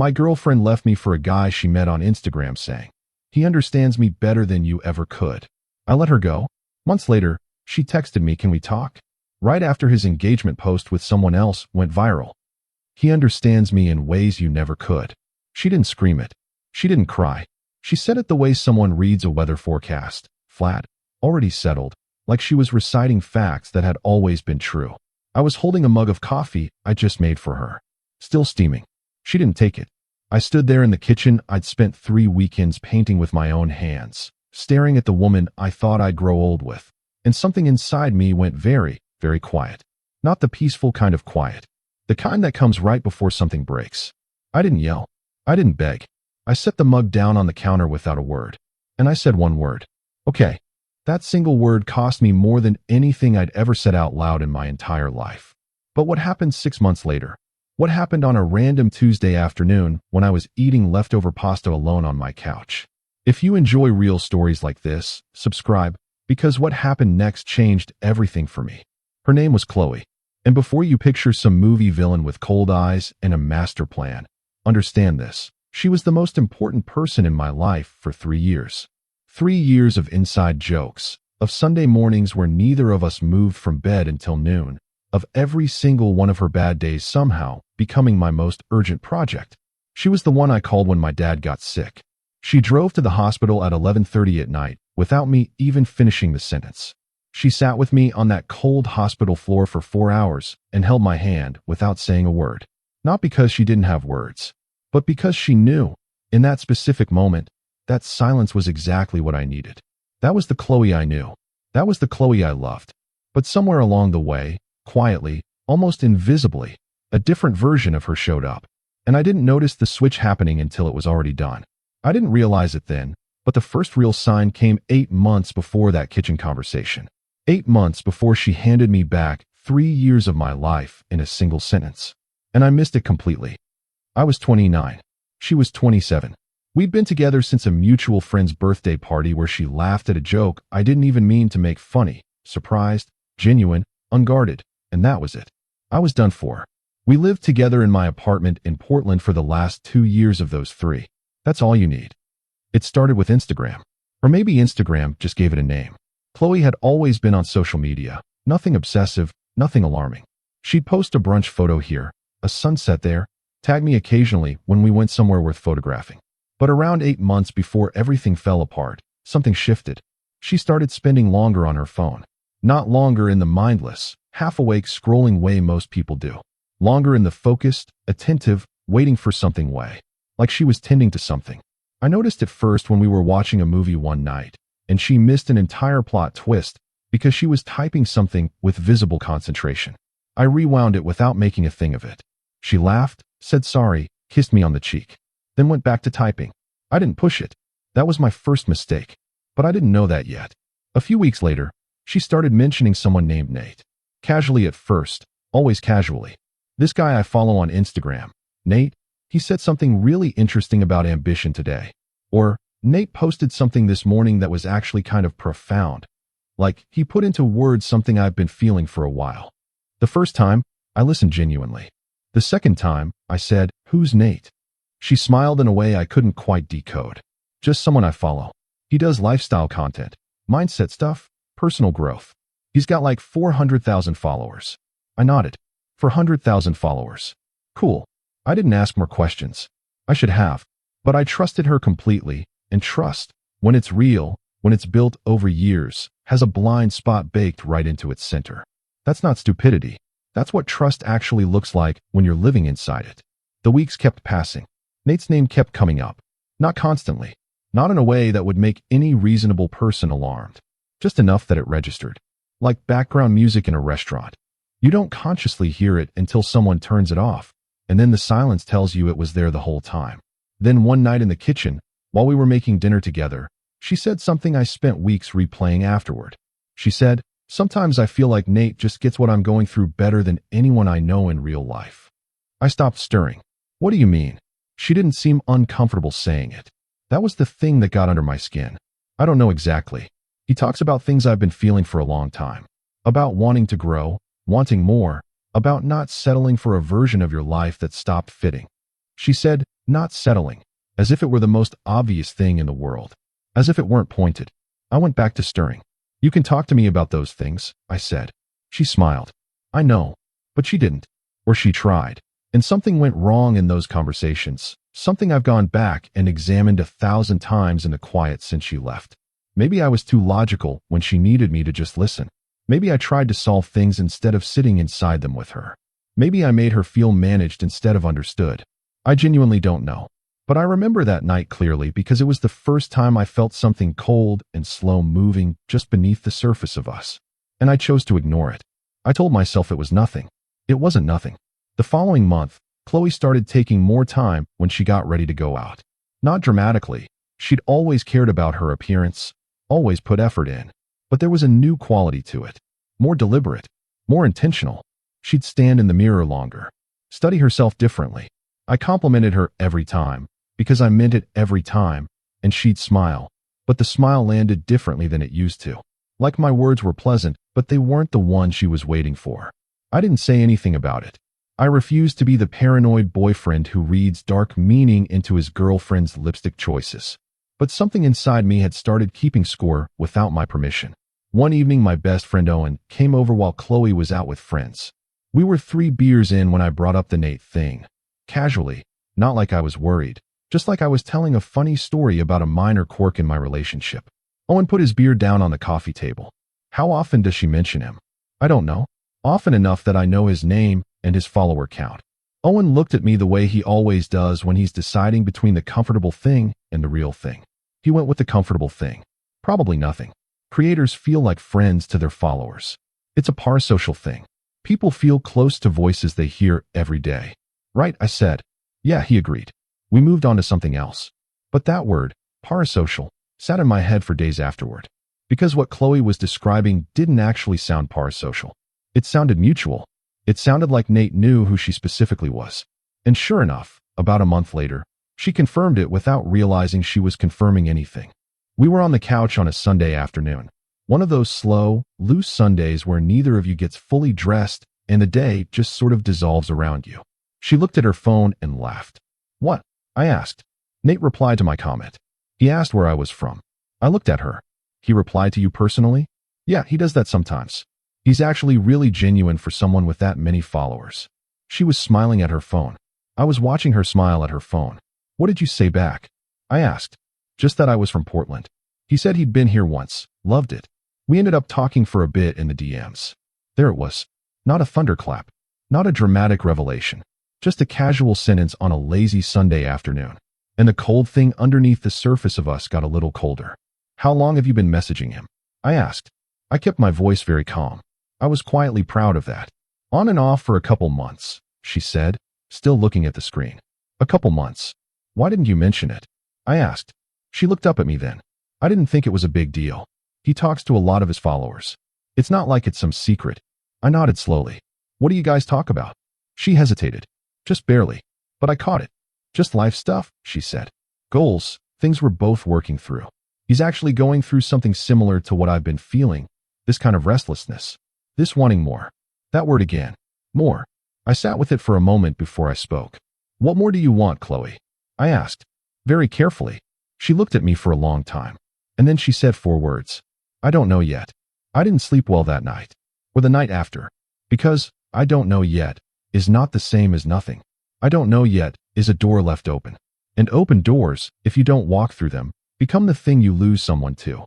My girlfriend left me for a guy she met on Instagram saying, "He understands me better than you ever could." I let her go. Months later, she texted me, "Can we talk?" Right after his engagement post with someone else went viral. "He understands me in ways you never could." She didn't scream it. She didn't cry. She said it the way someone reads a weather forecast, flat, already settled, like she was reciting facts that had always been true. I was holding a mug of coffee I just made for her, still steaming. She didn't take it. I stood there in the kitchen I'd spent 3 weekends painting with my own hands, staring at the woman I thought I'd grow old with, and something inside me went very, very quiet. Not the peaceful kind of quiet. The kind that comes right before something breaks. I didn't yell. I didn't beg. I set the mug down on the counter without a word. And I said one word. Okay. That single word cost me more than anything I'd ever said out loud in my entire life. But what happened 6 months later? What happened on a random Tuesday afternoon when I was eating leftover pasta alone on my couch? If you enjoy real stories like this, subscribe, because what happened next changed everything for me. Her name was Qley. And before you picture some movie villain with cold eyes and a master plan, understand this. She was the most important person in my life for 3 years. 3 years of inside jokes, of Sunday mornings where neither of us moved from bed until noon, of every single one of her bad days somehow becoming my most urgent project. She was the one I called when my dad got sick. She drove to the hospital at 11:30 at night without me even finishing the sentence. She sat with me on that cold hospital floor for 4 hours and held my hand without saying a word. Not because she didn't have words, but because she knew, in that specific moment, that silence was exactly what I needed. That was the Qley I knew. That was the Qley I loved. But somewhere along the way, quietly, almost invisibly, a different version of her showed up. And I didn't notice the switch happening until it was already done. I didn't realize it then, but the first real sign came 8 months before that kitchen conversation. 8 months before she handed me back 3 years of my life in a single sentence. And I missed it completely. I was 29. She was 27. We'd been together since a mutual friend's birthday party where she laughed at a joke I didn't even mean to make funny, surprised, genuine, unguarded, and that was it. I was done for. We lived together in my apartment in Portland for the last 2 years of those 3. That's all you need. It started with Instagram. Or maybe Instagram just gave it a name. Qley had always been on social media. Nothing obsessive, nothing alarming. She'd post a brunch photo here, a sunset there, tag me occasionally when we went somewhere worth photographing. But around 8 months before everything fell apart, something shifted. She started spending longer on her phone. Not longer in the mindless, half-awake scrolling way most people do. Longer in the focused, attentive, waiting for something way. Like she was tending to something. I noticed it first when we were watching a movie one night, and she missed an entire plot twist because she was typing something with visible concentration. I rewound it without making a thing of it. She laughed, said sorry, kissed me on the cheek, then went back to typing. I didn't push it. That was my first mistake. But I didn't know that yet. A few weeks later, she started mentioning someone named Nate. Casually at first, always casually. This guy I follow on Instagram. Nate, he said something really interesting about ambition today. Or, Nate posted something this morning that was actually kind of profound. Like, he put into words something I've been feeling for a while. The first time, I listened genuinely. The second time, I said, "Who's Nate?" She smiled in a way I couldn't quite decode. "Just someone I follow. He does lifestyle content, mindset stuff, personal growth. He's got like 400,000 followers." I nodded. 400,000 followers. Cool. I didn't ask more questions. I should have. But I trusted her completely, and trust, when it's real, when it's built over years, has a blind spot baked right into its center. That's not stupidity. That's what trust actually looks like when you're living inside it. The weeks kept passing. Nate's name kept coming up. Not constantly. Not in a way that would make any reasonable person alarmed. Just enough that it registered. Like background music in a restaurant. You don't consciously hear it until someone turns it off, and then the silence tells you it was there the whole time. Then one night in the kitchen, while we were making dinner together, she said something I spent weeks replaying afterward. She said, "Sometimes I feel like Nate just gets what I'm going through better than anyone I know in real life." I stopped stirring. "What do you mean?" She didn't seem uncomfortable saying it. That was the thing that got under my skin. "I don't know exactly. He talks about things I've been feeling for a long time. About wanting to grow, wanting more, about not settling for a version of your life that stopped fitting." She said, not settling, as if it were the most obvious thing in the world, as if it weren't pointed. I went back to stirring. You can talk to me about those things, I said. She smiled. I know, but she didn't. Or she tried. And something went wrong in those conversations, something I've gone back and examined 1,000 times in the quiet since she left. Maybe I was too logical when she needed me to just listen. Maybe I tried to solve things instead of sitting inside them with her. Maybe I made her feel managed instead of understood. I genuinely don't know. But I remember that night clearly because it was the first time I felt something cold and slow moving just beneath the surface of us. And I chose to ignore it. I told myself it was nothing. It wasn't nothing. The following month, Qley started taking more time when she got ready to go out. Not dramatically. She'd always cared about her appearance, always put effort in. But there was a new quality to it. More deliberate, more intentional. She'd stand in the mirror longer, study herself differently. I complimented her every time, because I meant it every time, and she'd smile. But the smile landed differently than it used to. Like my words were pleasant, but they weren't the one she was waiting for. I didn't say anything about it. I refused to be the paranoid boyfriend who reads dark meaning into his girlfriend's lipstick choices. But something inside me had started keeping score without my permission. One evening, my best friend Owen came over while Qley was out with friends. We were 3 beers in when I brought up the Nate thing. Casually, not like I was worried, just like I was telling a funny story about a minor quirk in my relationship. Owen put his beer down on the coffee table. How often does she mention him? I don't know. Often enough that I know his name and his follower count. Owen looked at me the way he always does when he's deciding between the comfortable thing and the real thing. He went with the comfortable thing. Probably nothing. Creators feel like friends to their followers. It's a parasocial thing. People feel close to voices they hear every day. Right, I said. Yeah, he agreed. We moved on to something else. But that word, parasocial, sat in my head for days afterward. Because what Qley was describing didn't actually sound parasocial. It sounded mutual. It sounded like Nate knew who she specifically was. And sure enough, about a month later, she confirmed it without realizing she was confirming anything. We were on the couch on a Sunday afternoon. One of those slow, loose Sundays where neither of you gets fully dressed and the day just sort of dissolves around you. She looked at her phone and laughed. What? I asked. Nate replied to my comment. He asked where I was from. I looked at her. He replied to you personally? Yeah, he does that sometimes. He's actually really genuine for someone with that many followers. She was smiling at her phone. I was watching her smile at her phone. What did you say back? I asked. Just that I was from Portland. He said he'd been here once, loved it. We ended up talking for a bit in the DMs. There it was. Not a thunderclap. Not a dramatic revelation. Just a casual sentence on a lazy Sunday afternoon. And the cold thing underneath the surface of us got a little colder. How long have you been messaging him? I asked. I kept my voice very calm. I was quietly proud of that. On and off for a couple months, she said, still looking at the screen. A couple months. Why didn't you mention it? I asked. She looked up at me then. I didn't think it was a big deal. He talks to a lot of his followers. It's not like it's some secret. I nodded slowly. What do you guys talk about? She hesitated. Just barely. But I caught it. Just life stuff, she said. Goals, things we're both working through. He's actually going through something similar to what I've been feeling. This kind of restlessness. This wanting more. That word again. More. I sat with it for a moment before I spoke. What more do you want, Qley? I asked. Very carefully. She looked at me for a long time. And then she said 4 words. I don't know yet. I didn't sleep well that night. Or the night after. Because, I don't know yet, is not the same as nothing. I don't know yet is a door left open. And open doors, if you don't walk through them, become the thing you lose someone to.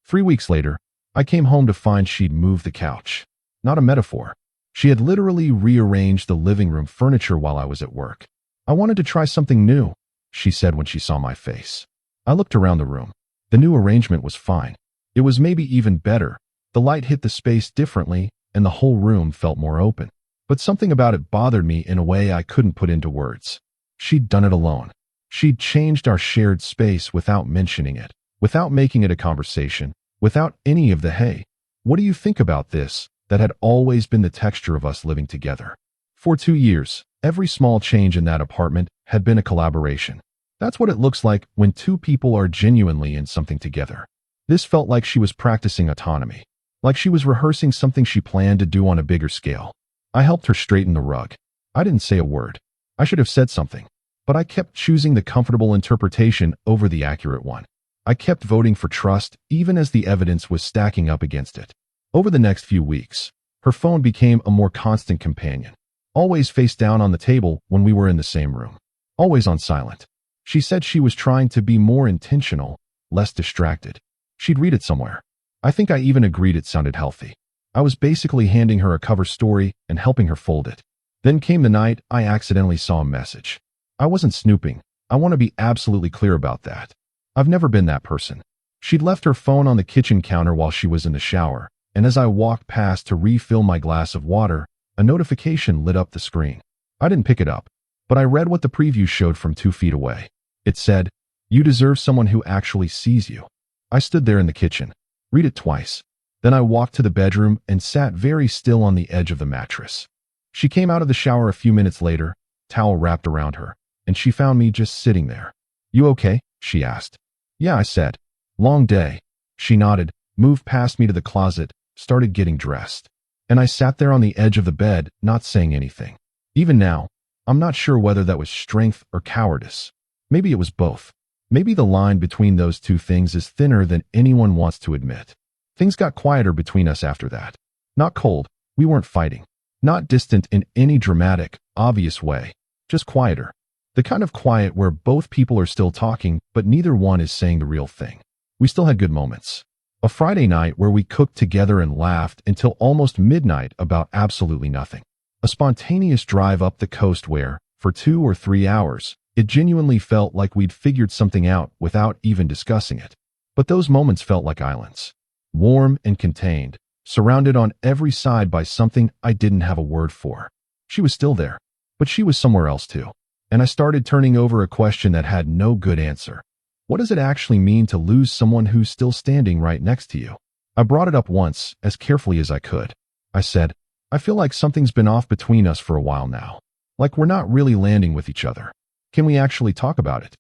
3 weeks later, I came home to find she'd moved the couch. Not a metaphor. She had literally rearranged the living room furniture while I was at work. I wanted to try something new, she said when she saw my face. I looked around the room. The new arrangement was fine. It was maybe even better. The light hit the space differently, and the whole room felt more open. But something about it bothered me in a way I couldn't put into words. She'd done it alone. She'd changed our shared space without mentioning it, without making it a conversation, without any of the hey, what do you think about this, that had always been the texture of us living together. For 2 years, every small change in that apartment had been a collaboration. That's what it looks like when 2 people are genuinely in something together. This felt like she was practicing autonomy, like she was rehearsing something she planned to do on a bigger scale. I helped her straighten the rug. I didn't say a word. I should have said something. But I kept choosing the comfortable interpretation over the accurate one. I kept voting for trust even as the evidence was stacking up against it. Over the next few weeks, her phone became a more constant companion. Always face down on the table when we were in the same room. Always on silent. She said she was trying to be more intentional, less distracted. She'd read it somewhere. I think I even agreed it sounded healthy. I was basically handing her a cover story and helping her fold it. Then came the night I accidentally saw a message. I wasn't snooping. I want to be absolutely clear about that. I've never been that person. She'd left her phone on the kitchen counter while she was in the shower, and as I walked past to refill my glass of water, a notification lit up the screen. I didn't pick it up, but I read what the preview showed from 2 feet away. It said, "You deserve someone who actually sees you." I stood there in the kitchen. Read it twice. Then I walked to the bedroom and sat very still on the edge of the mattress. She came out of the shower a few minutes later, towel wrapped around her, and she found me just sitting there. "You okay?" she asked. "Yeah," I said. "Long day." She nodded, moved past me to the closet, started getting dressed. And I sat there on the edge of the bed, not saying anything. Even now, I'm not sure whether that was strength or cowardice. Maybe it was both. Maybe the line between those two things is thinner than anyone wants to admit. Things got quieter between us after that. Not cold, we weren't fighting. Not distant in any dramatic, obvious way. Just quieter. The kind of quiet where both people are still talking, but neither one is saying the real thing. We still had good moments. A Friday night where we cooked together and laughed until almost midnight about absolutely nothing. A spontaneous drive up the coast where, for 2 or 3 hours, it genuinely felt like we'd figured something out without even discussing it. But those moments felt like islands. Warm and contained, surrounded on every side by something I didn't have a word for. She was still there, but she was somewhere else too. And I started turning over a question that had no good answer. What does it actually mean to lose someone who's still standing right next to you? I brought it up once, as carefully as I could. I said, "I feel like something's been off between us for a while now. Like we're not really landing with each other. Can we actually talk about it?"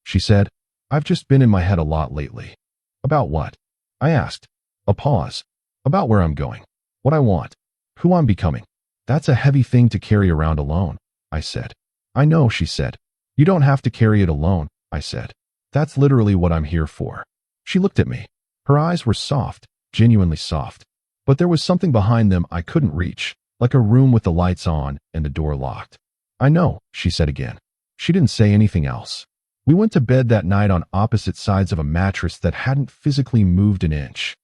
She said, "I've just been in my head a lot lately." "About what?" I asked. A pause. "About where I'm going. What I want. Who I'm becoming." "That's a heavy thing to carry around alone," I said. "I know," she said. "You don't have to carry it alone," I said. "That's literally what I'm here for." She looked at me. Her eyes were soft, genuinely soft. But there was something behind them I couldn't reach, like a room with the lights on and the door locked. "I know," she said again. She didn't say anything else. We went to bed that night on opposite sides of a mattress that hadn't physically moved an inch.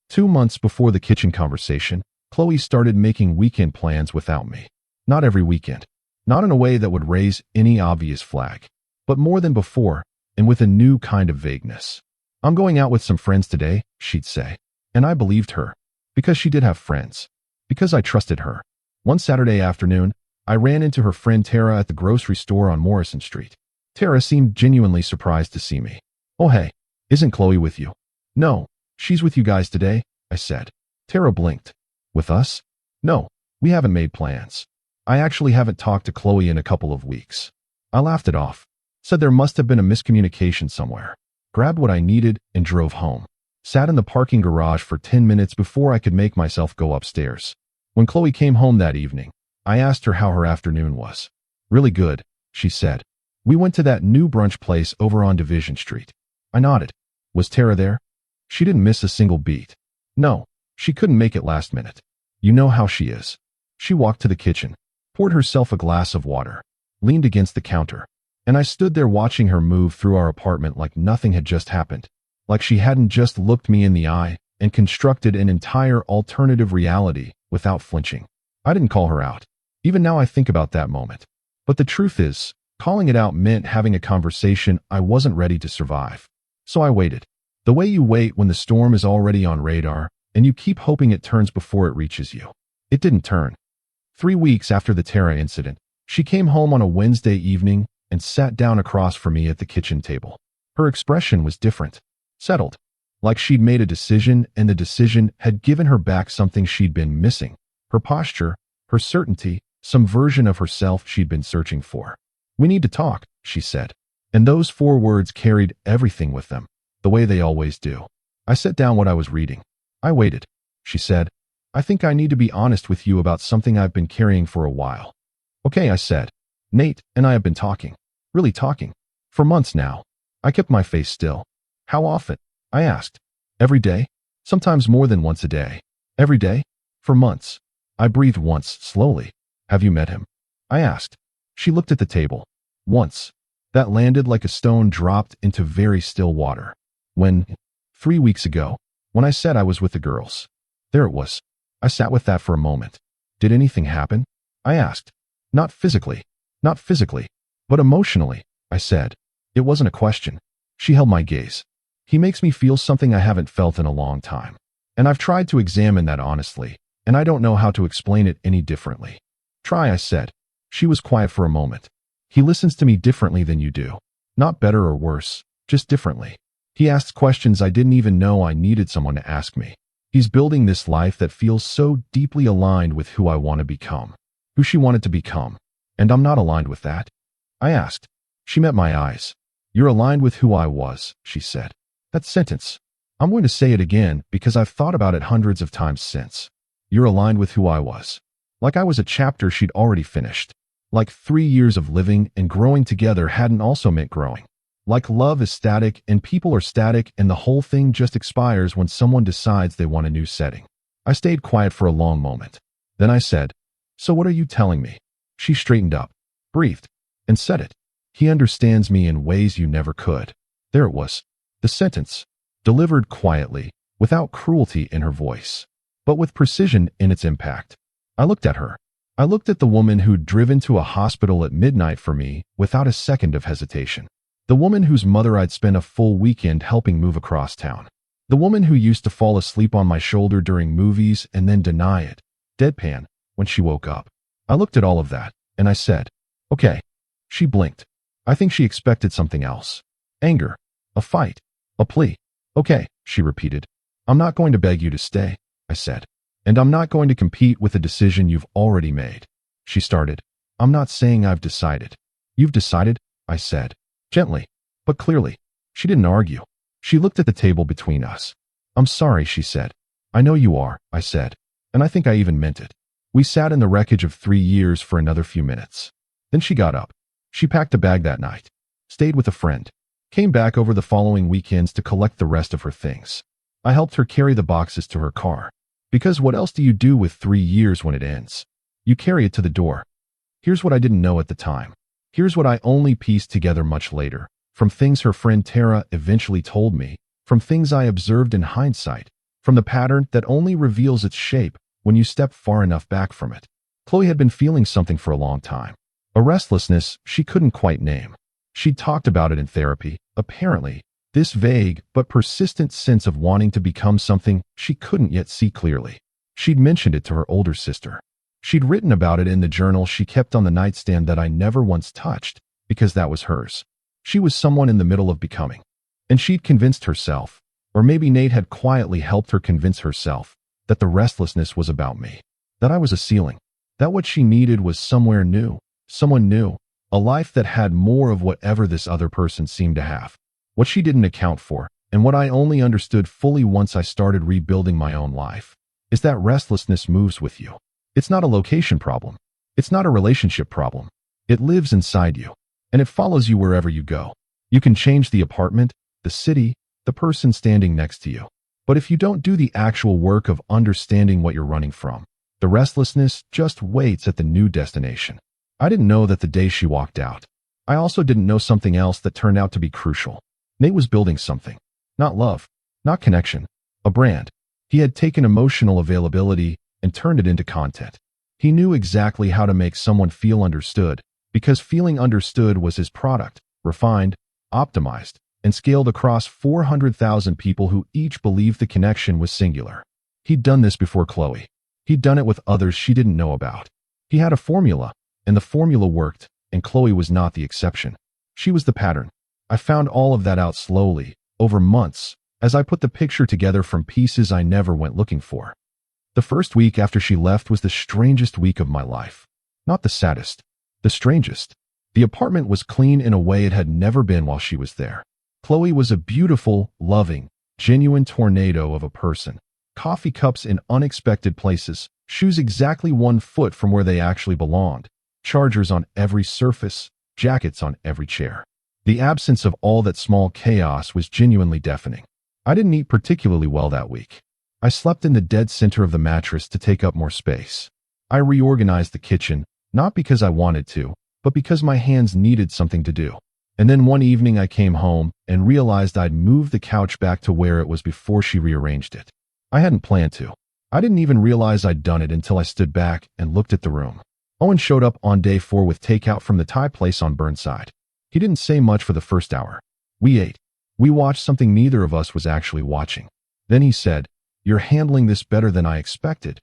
2 months before the kitchen conversation, Qley started making weekend plans without me. Not every weekend. Not in a way that would raise any obvious flag. But more than before, and with a new kind of vagueness. "I'm going out with some friends today," she'd say. And I believed her. Because she did have friends. Because I trusted her. One Saturday afternoon, I ran into her friend Tara at the grocery store on Morrison Street. Tara seemed genuinely surprised to see me. "Oh hey, isn't Qley with you?" "No, she's with you guys today," I said. Tara blinked. "With us?" "No, we haven't made plans. I actually haven't talked to Qley in a couple of weeks." I laughed it off. Said there must have been a miscommunication somewhere. Grabbed what I needed and drove home. Sat in the parking garage for 10 minutes before I could make myself go upstairs. When Qley came home that evening, I asked her how her afternoon was. "Really good," she said. "We went to that new brunch place over on Division Street." I nodded. "Was Tara there?" She didn't miss a single beat. "No, she couldn't make it last minute. You know how she is." She walked to the kitchen, poured herself a glass of water, leaned against the counter, and I stood there watching her move through our apartment like nothing had just happened, like she hadn't just looked me in the eye and constructed an entire alternative reality without flinching. I didn't call her out. Even now I think about that moment. But the truth is, calling it out meant having a conversation I wasn't ready to survive. So I waited. The way you wait when the storm is already on radar, and you keep hoping it turns before it reaches you. It didn't turn. 3 weeks after the Tara incident, she came home on a Wednesday evening and sat down across from me at the kitchen table. Her expression was different. Settled. Like she'd made a decision and the decision had given her back something she'd been missing. Her posture, her certainty, some version of herself she'd been searching for. "We need to talk," she said. And those 4 words carried everything with them, the way they always do. I set down what I was reading. I waited. She said, "I think I need to be honest with you about something I've been carrying for a while." "Okay," I said. "Nate and I have been talking." really talking. For months now. I kept my face still. How often? I asked. Every day? Sometimes more than once a day. Every day? For months. I breathed once, slowly. Have you met him? I asked. She looked at the table. Once. That landed like a stone dropped into very still water. When? 3 weeks ago. When I said I was with the girls. There it was. I sat with that for a moment. Did anything happen? I asked. Not physically. Not physically. But emotionally, I said. It wasn't a question. She held my gaze. He makes me feel something I haven't felt in a long time. And I've tried to examine that honestly, and I don't know how to explain it any differently. Try, I said. She was quiet for a moment. He listens to me differently than you do. Not better or worse, just differently. He asks questions I didn't even know I needed someone to ask me. He's building this life that feels so deeply aligned with who I want to become. Who she wanted to become. And I'm not aligned with that. I asked. She met my eyes. You're aligned with who I was, she said. That sentence. I'm going to say it again because I've thought about it hundreds of times since. You're aligned with who I was. Like I was a chapter she'd already finished. Like 3 years of living and growing together hadn't also meant growing. Like love is static and people are static and the whole thing just expires when someone decides they want a new setting. I stayed quiet for a long moment. Then I said, so what are you telling me? She straightened up, breathed, and said it. He understands me in ways you never could. There it was. The sentence, delivered quietly, without cruelty in her voice, but with precision in its impact. I looked at her. I looked at the woman who'd driven to a hospital at midnight for me without a second of hesitation. The woman whose mother I'd spent a full weekend helping move across town. The woman who used to fall asleep on my shoulder during movies and then deny it, deadpan, when she woke up. I looked at all of that, and I said, okay. She blinked. I think she expected something else. Anger. A fight. A plea. Okay, she repeated. I'm not going to beg you to stay, I said. And I'm not going to compete with a decision you've already made. She started. I'm not saying I've decided. You've decided, I said. Gently, but clearly. She didn't argue. She looked at the table between us. I'm sorry, she said. I know you are, I said. And I think I even meant it. We sat in the wreckage of 3 years for another few minutes. Then she got up. She packed a bag that night. Stayed with a friend. Came back over the following weekends to collect the rest of her things. I helped her carry the boxes to her car. Because what else do you do with 3 years when it ends? You carry it to the door. Here's what I didn't know at the time. Here's what I only pieced together much later, from things her friend Tara eventually told me, from things I observed in hindsight, from the pattern that only reveals its shape when you step far enough back from it. Qley had been feeling something for a long time. A restlessness she couldn't quite name. She'd talked about it in therapy, apparently, this vague but persistent sense of wanting to become something she couldn't yet see clearly. She'd mentioned it to her older sister. She'd written about it in the journal she kept on the nightstand that I never once touched, because that was hers. She was someone in the middle of becoming. And she'd convinced herself, or maybe Nate had quietly helped her convince herself, that the restlessness was about me. That I was a ceiling. That what she needed was somewhere new. Someone new. A life that had more of whatever this other person seemed to have. What she didn't account for, and what I only understood fully once I started rebuilding my own life, is that restlessness moves with you. It's not a location problem. It's not a relationship problem. It lives inside you, and it follows you wherever you go. You can change the apartment, the city, the person standing next to you. But if you don't do the actual work of understanding what you're running from, the restlessness just waits at the new destination. I didn't know that the day she walked out. I also didn't know something else that turned out to be crucial. Nate was building something. Not love. Not connection. A brand. He had taken emotional availability and turned it into content. He knew exactly how to make someone feel understood, because feeling understood was his product, refined, optimized, and scaled across 400,000 people who each believed the connection was singular. He'd done this before Qley. He'd done it with others she didn't know about. He had a formula, and the formula worked, and Qley was not the exception. She was the pattern. I found all of that out slowly, over months, as I put the picture together from pieces I never went looking for. The first week after she left was the strangest week of my life. Not the saddest, the strangest. The apartment was clean in a way it had never been while she was there. Qley was a beautiful, loving, genuine tornado of a person. Coffee cups in unexpected places, shoes exactly 1 foot from where they actually belonged, chargers on every surface, jackets on every chair. The absence of all that small chaos was genuinely deafening. I didn't eat particularly well that week. I slept in the dead center of the mattress to take up more space. I reorganized the kitchen, not because I wanted to, but because my hands needed something to do. And then one evening I came home and realized I'd moved the couch back to where it was before she rearranged it. I hadn't planned to. I didn't even realize I'd done it until I stood back and looked at the room. Owen showed up on day 4 with takeout from the Thai place on Burnside. He didn't say much for the first hour. We ate. We watched something neither of us was actually watching. Then he said, "You're handling this better than I expected."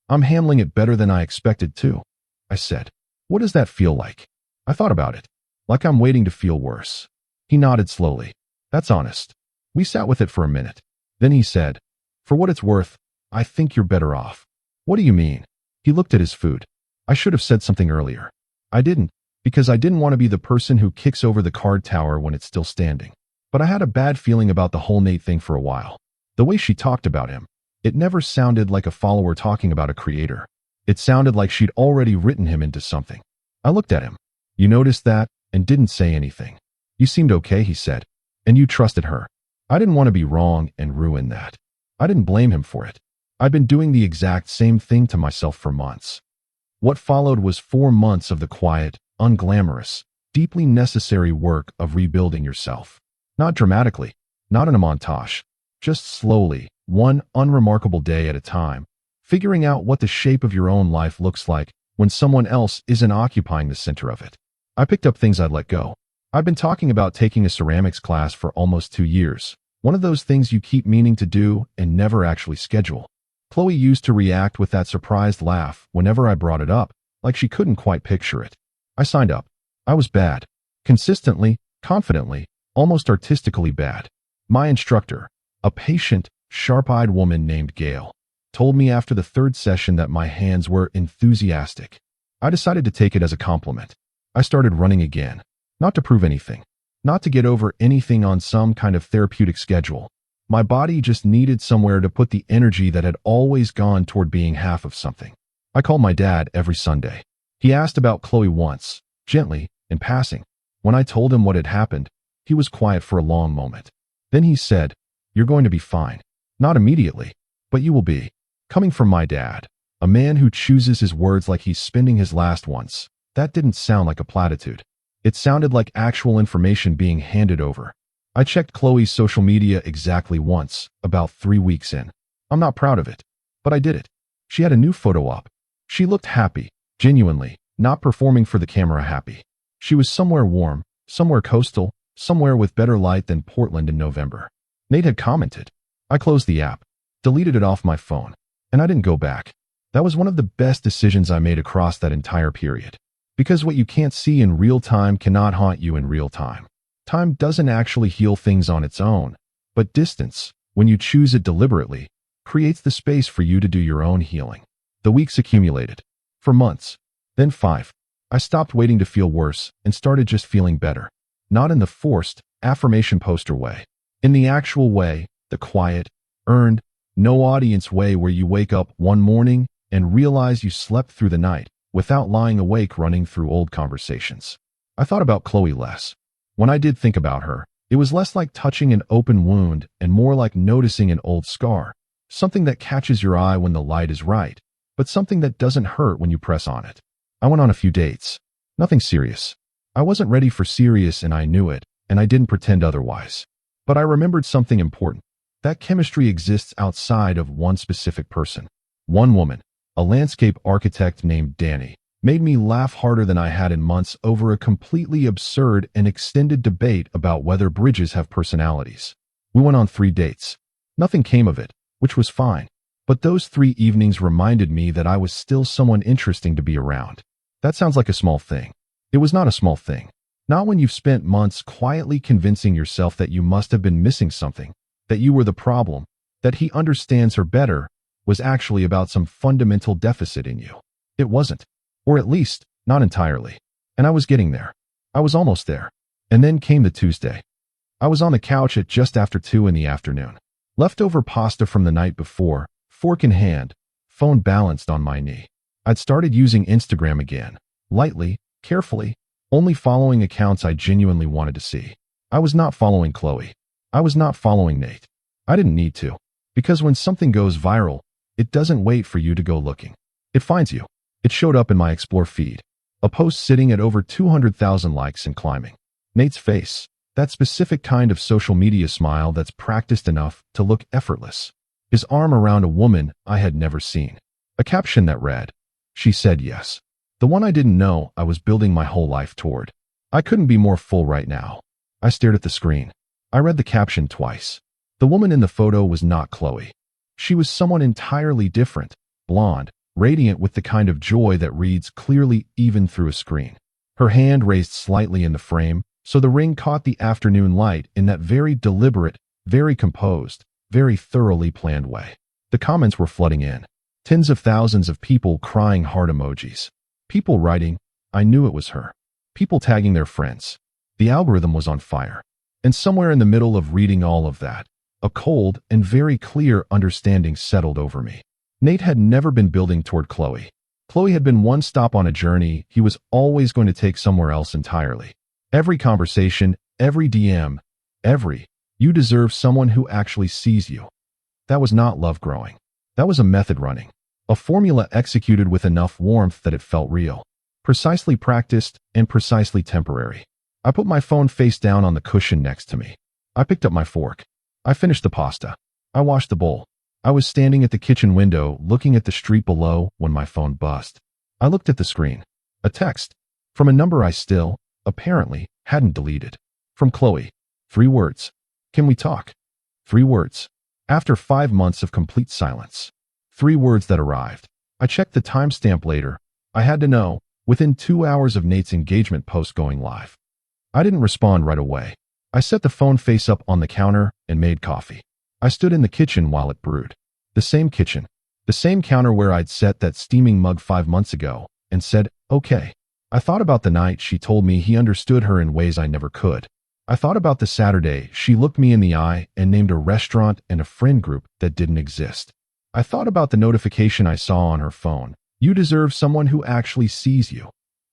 "I'm handling it better than I expected too," I said. "What does that feel like?" I thought about it. Like I'm waiting to feel worse. He nodded slowly. "That's honest." We sat with it for a minute. Then he said, "For what it's worth, I think you're better off." "What do you mean?" He looked at his food. I should have said something earlier. I didn't, because I didn't want to be the person who kicks over the card tower when it's still standing. But I had a bad feeling about the whole Nate thing for a while. The way she talked about him, it never sounded like a follower talking about a creator. It sounded like she'd already written him into something. I looked at him. "You noticed that and didn't say anything." "You seemed okay," he said. "And you trusted her." I didn't want to be wrong and ruin that. I didn't blame him for it. I'd been doing the exact same thing to myself for months. What followed was 4 months of the quiet, unglamorous, deeply necessary work of rebuilding yourself. Not dramatically, not in a montage, just slowly, one unremarkable day at a time, figuring out what the shape of your own life looks like when someone else isn't occupying the center of it. I picked up things I'd let go. I've been talking about taking a ceramics class for almost 2 years, one of those things you keep meaning to do and never actually schedule. Qley used to react with that surprised laugh whenever I brought it up, like she couldn't quite picture it. I signed up. I was bad. Consistently, confidently, almost artistically bad. My instructor, a patient, sharp-eyed woman named Gail, told me after the 3rd session that my hands were enthusiastic. I decided to take it as a compliment. I started running again, not to prove anything, not to get over anything on some kind of therapeutic schedule. My body just needed somewhere to put the energy that had always gone toward being half of something. I called my dad every Sunday. He asked about Qley once, gently, in passing. When I told him what had happened, he was quiet for a long moment. Then he said, "You're going to be fine. Not immediately, but you will be." Coming from my dad, a man who chooses his words like he's spending his last ones, that didn't sound like a platitude. It sounded like actual information being handed over. I checked Qley's social media exactly once, about 3 weeks in. I'm not proud of it, but I did it. She had a new photo up. She looked happy, genuinely, not performing for the camera happy. She was somewhere warm, somewhere coastal, somewhere with better light than Portland in November. Nate had commented. I closed the app, deleted it off my phone, and I didn't go back. That was one of the best decisions I made across that entire period. Because what you can't see in real time cannot haunt you in real time. Time doesn't actually heal things on its own, but distance, when you choose it deliberately, creates the space for you to do your own healing. The weeks accumulated. For months. Then 5. I stopped waiting to feel worse and started just feeling better. Not in the forced, affirmation poster way. In the actual way, the quiet, earned, no audience way where you wake up one morning and realize you slept through the night without lying awake running through old conversations. I thought about Qley less. When I did think about her, it was less like touching an open wound and more like noticing an old scar. Something that catches your eye when the light is right, but something that doesn't hurt when you press on it. I went on a few dates. Nothing serious. I wasn't ready for serious and I knew it, and I didn't pretend otherwise. But I remembered something important. That chemistry exists outside of one specific person. One woman, a landscape architect named Danny, made me laugh harder than I had in months over a completely absurd and extended debate about whether bridges have personalities. We went on 3 dates. Nothing came of it, which was fine. But those 3 evenings reminded me that I was still someone interesting to be around. That sounds like a small thing. It was not a small thing. Not when you've spent months quietly convincing yourself that you must have been missing something, that you were the problem, that he understands her better, was actually about some fundamental deficit in you. It wasn't. Or at least, not entirely. And I was getting there. I was almost there. And then came the Tuesday. I was on the couch at just after 2 in the afternoon. Leftover pasta from the night before, fork in hand, phone balanced on my knee. I'd started using Instagram again, lightly, carefully, only following accounts I genuinely wanted to see. I was not following Qley. I was not following Nate. I didn't need to. Because when something goes viral, it doesn't wait for you to go looking. It finds you. It showed up in my Explore feed. A post sitting at over 200,000 likes and climbing. Nate's face. That specific kind of social media smile that's practiced enough to look effortless. His arm around a woman I had never seen. A caption that read, "She said yes." The one I didn't know I was building my whole life toward. I couldn't be more full right now. I stared at the screen. I read the caption twice. The woman in the photo was not Qley. She was someone entirely different, blonde, radiant with the kind of joy that reads clearly even through a screen. Her hand raised slightly in the frame, so the ring caught the afternoon light in that very deliberate, very composed, very thoroughly planned way. The comments were flooding in. Tens of thousands of people crying heart emojis. People writing, "I knew it was her." People tagging their friends. The algorithm was on fire. And somewhere in the middle of reading all of that, a cold and very clear understanding settled over me. Nate had never been building toward Qley. Qley had been one stop on a journey he was always going to take somewhere else entirely. Every conversation, every DM, you deserve someone who actually sees you. That was not love growing. That was a method running. A formula executed with enough warmth that it felt real. Precisely practiced and precisely temporary. I put my phone face down on the cushion next to me. I picked up my fork. I finished the pasta. I washed the bowl. I was standing at the kitchen window looking at the street below when my phone buzzed. I looked at the screen. A text. From a number I still, apparently, hadn't deleted. From Qley. 3 words. "Can we talk?" 3 words. After 5 months of complete silence. 3 words that arrived. I checked the timestamp later. I had to know, within 2 hours of Nate's engagement post going live. I didn't respond right away. I set the phone face up on the counter and made coffee. I stood in the kitchen while it brewed. The same kitchen. The same counter where I'd set that steaming mug 5 months ago and said, "Okay." I thought about the night she told me he understood her in ways I never could. I thought about the Saturday she looked me in the eye and named a restaurant and a friend group that didn't exist. I thought about the notification I saw on her phone. "You deserve someone who actually sees you."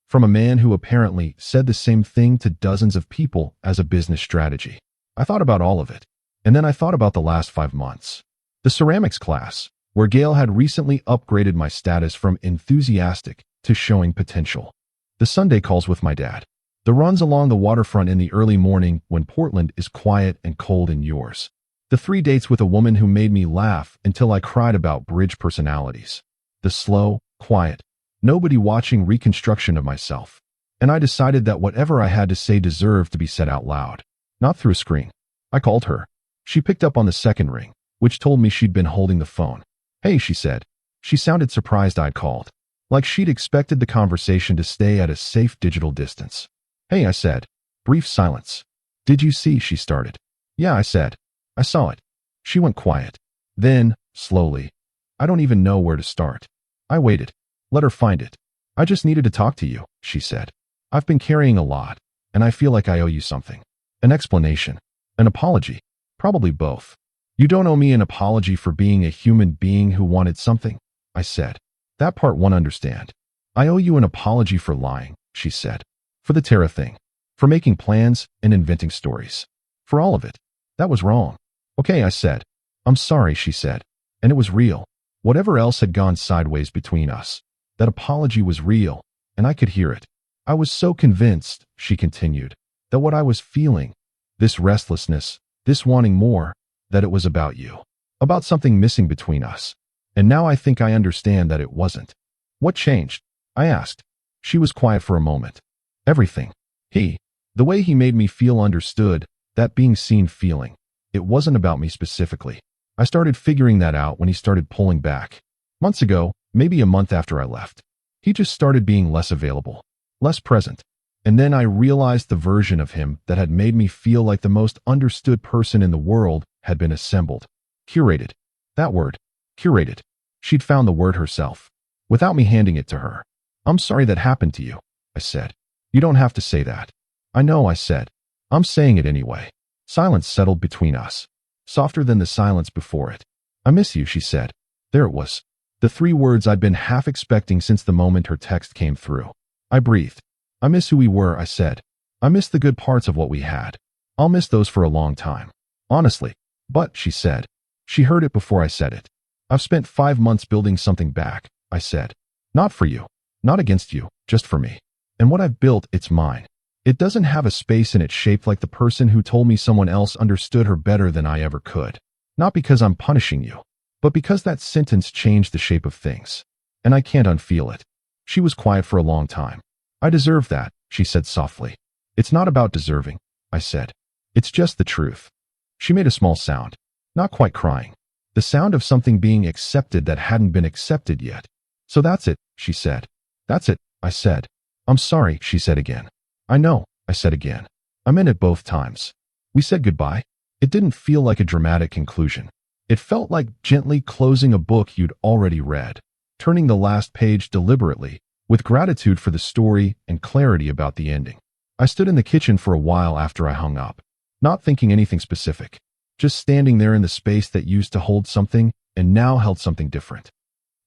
From a man who apparently said the same thing to dozens of people as a business strategy. I thought about all of it. And then I thought about the last 5 months. The ceramics class, where Gail had recently upgraded my status from enthusiastic to showing potential. The Sunday calls with my dad. The runs along the waterfront in the early morning when Portland is quiet and cold and yours. The 3 dates with a woman who made me laugh until I cried about bridge personalities. The slow, quiet, nobody watching reconstruction of myself. And I decided that whatever I had to say deserved to be said out loud, not through a screen. I called her. She picked up on the second ring, which told me she'd been holding the phone. "Hey," she said. She sounded surprised I'd called, like she'd expected the conversation to stay at a safe digital distance. "Hey," I said. Brief silence. "Did you see?" she started. "Yeah," I said. "I saw it." She went quiet. Then, slowly, "I don't even know where to start." I waited. Let her find it. "I just needed to talk to you," she said. "I've been carrying a lot, and I feel like I owe you something. An explanation. An apology. Probably both." "You don't owe me an apology for being a human being who wanted something," I said. "That part won't understand. I owe you an apology for lying," she said. "For the Tara thing. For making plans and inventing stories. For all of it. That was wrong." "Okay," I said. "I'm sorry," she said. And it was real. Whatever else had gone sideways between us. That apology was real, and I could hear it. "I was so convinced," she continued, "that what I was feeling, this restlessness, this wanting more, that it was about you. About something missing between us. And now I think I understand that it wasn't." "What changed?" I asked. She was quiet for a moment. "Everything. The way he made me feel understood, that being seen feeling. It wasn't about me specifically. I started figuring that out when he started pulling back. Months ago, maybe a month after I left. He just started being less available, less present. And then I realized the version of him that had made me feel like the most understood person in the world had been assembled. Curated. That word. Curated. She'd found the word herself, without me handing it to her. "I'm sorry that happened to you," I said. "You don't have to say that." "I know," I said. "I'm saying it anyway." Silence settled between us, softer than the silence before it. "I miss you," she said. There it was. The 3 words I'd been half expecting since the moment her text came through. I breathed. I miss who we were, I said. I miss the good parts of what we had. I'll miss those for a long time. Honestly. But, she said. She heard it before I said it. I've spent 5 months building something back, I said. Not for you. Not against you, just for me. And what I've built, it's mine. It doesn't have a space in it shaped like the person who told me someone else understood her better than I ever could. Not because I'm punishing you, but because that sentence changed the shape of things. And I can't unfeel it. She was quiet for a long time. I deserve that, she said softly. It's not about deserving, I said. It's just the truth. She made a small sound. Not quite crying. The sound of something being accepted that hadn't been accepted yet. So that's it, she said. That's it, I said. I'm sorry, she said again. I know, I said again. I meant it both times. We said goodbye. It didn't feel like a dramatic conclusion. It felt like gently closing a book you'd already read, turning the last page deliberately, with gratitude for the story and clarity about the ending. I stood in the kitchen for a while after I hung up, not thinking anything specific, just standing there in the space that used to hold something and now held something different.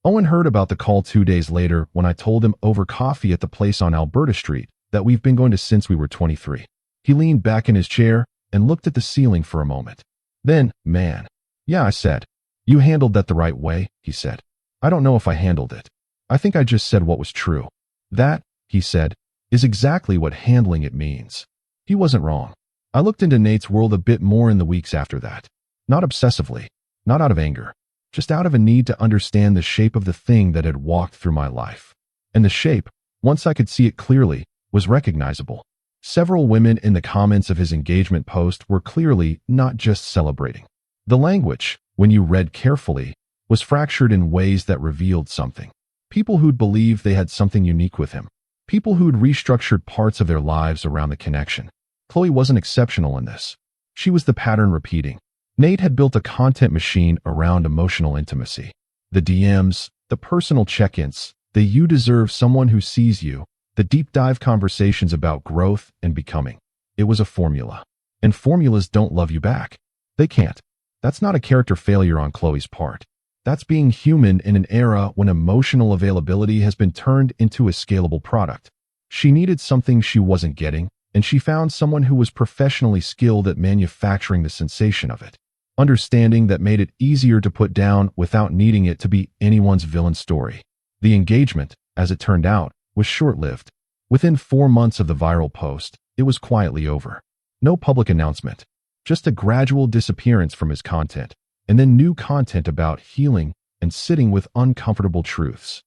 Owen heard about the call 2 days later when I told him over coffee at the place on Alberta Street that we've been going to since we were 23. He leaned back in his chair and looked at the ceiling for a moment. Then, man. Yeah, I said. You handled that the right way, he said. I don't know if I handled it. I think I just said what was true. That, he said, is exactly what handling it means. He wasn't wrong. I looked into Nate's world a bit more in the weeks after that. Not obsessively, not out of anger, just out of a need to understand the shape of the thing that had walked through my life. And the shape, once I could see it clearly, was recognizable. Several women in the comments of his engagement post were clearly not just celebrating. The language, when you read carefully, was fractured in ways that revealed something. People who'd believed they had something unique with him. People who'd restructured parts of their lives around the connection. Qley wasn't exceptional in this. She was the pattern repeating. Nate had built a content machine around emotional intimacy. The DMs, the personal check-ins, the you deserve someone who sees you, the deep dive conversations about growth and becoming. It was a formula. And formulas don't love you back. They can't. That's not a character failure on Qley's part. That's being human in an era when emotional availability has been turned into a scalable product. She needed something she wasn't getting, and she found someone who was professionally skilled at manufacturing the sensation of it. Understanding that made it easier to put down without needing it to be anyone's villain story. The engagement, as it turned out, was short-lived. Within 4 months of the viral post, it was quietly over. No public announcement. Just a gradual disappearance from his content, and then new content about healing and sitting with uncomfortable truths.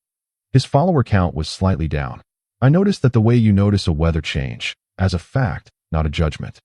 His follower count was slightly down. I noticed that the way you notice a weather change, as a fact, not a judgment.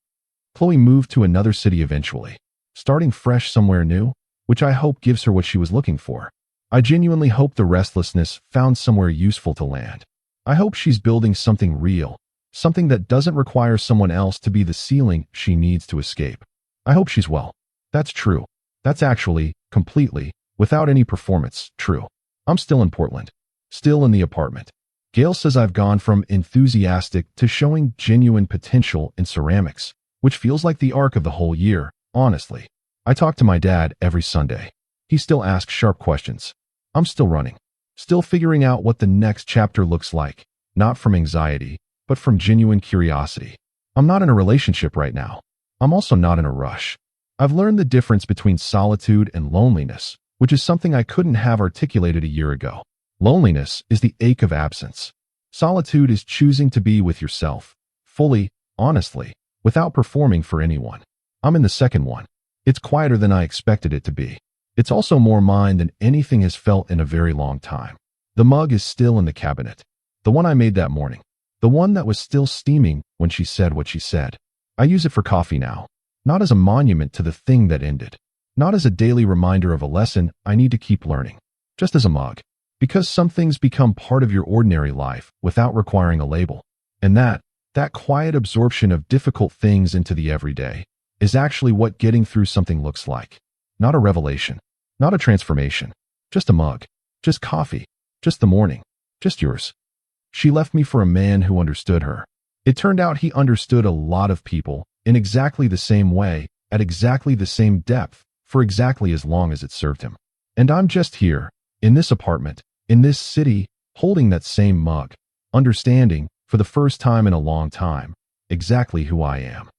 Qley moved to another city eventually, starting fresh somewhere new, which I hope gives her what she was looking for. I genuinely hope the restlessness found somewhere useful to land. I hope she's building something real, something that doesn't require someone else to be the ceiling she needs to escape. I hope she's well. That's true. That's actually, completely, without any performance, true. I'm still in Portland. Still in the apartment. Gail says I've gone from enthusiastic to showing genuine potential in ceramics, which feels like the arc of the whole year, honestly. I talk to my dad every Sunday. He still asks sharp questions. I'm still running. Still figuring out what the next chapter looks like, not from anxiety, but from genuine curiosity. I'm not in a relationship right now. I'm also not in a rush. I've learned the difference between solitude and loneliness, which is something I couldn't have articulated a year ago. Loneliness is the ache of absence. Solitude is choosing to be with yourself, fully, honestly, without performing for anyone. I'm in the second one. It's quieter than I expected it to be. It's also more mine than anything has felt in a very long time. The mug is still in the cabinet. The one I made that morning. The one that was still steaming when she said what she said. I use it for coffee now. Not as a monument to the thing that ended. Not as a daily reminder of a lesson I need to keep learning. Just as a mug. Because some things become part of your ordinary life without requiring a label. And that quiet absorption of difficult things into the everyday is actually what getting through something looks like. Not a revelation. Not a transformation. Just a mug. Just coffee. Just the morning. Just yours. She left me for a man who understood her. It turned out he understood a lot of people in exactly the same way, at exactly the same depth, for exactly as long as it served him. And I'm just here, in this apartment, in this city, holding that same mug, understanding, for the first time in a long time, exactly who I am.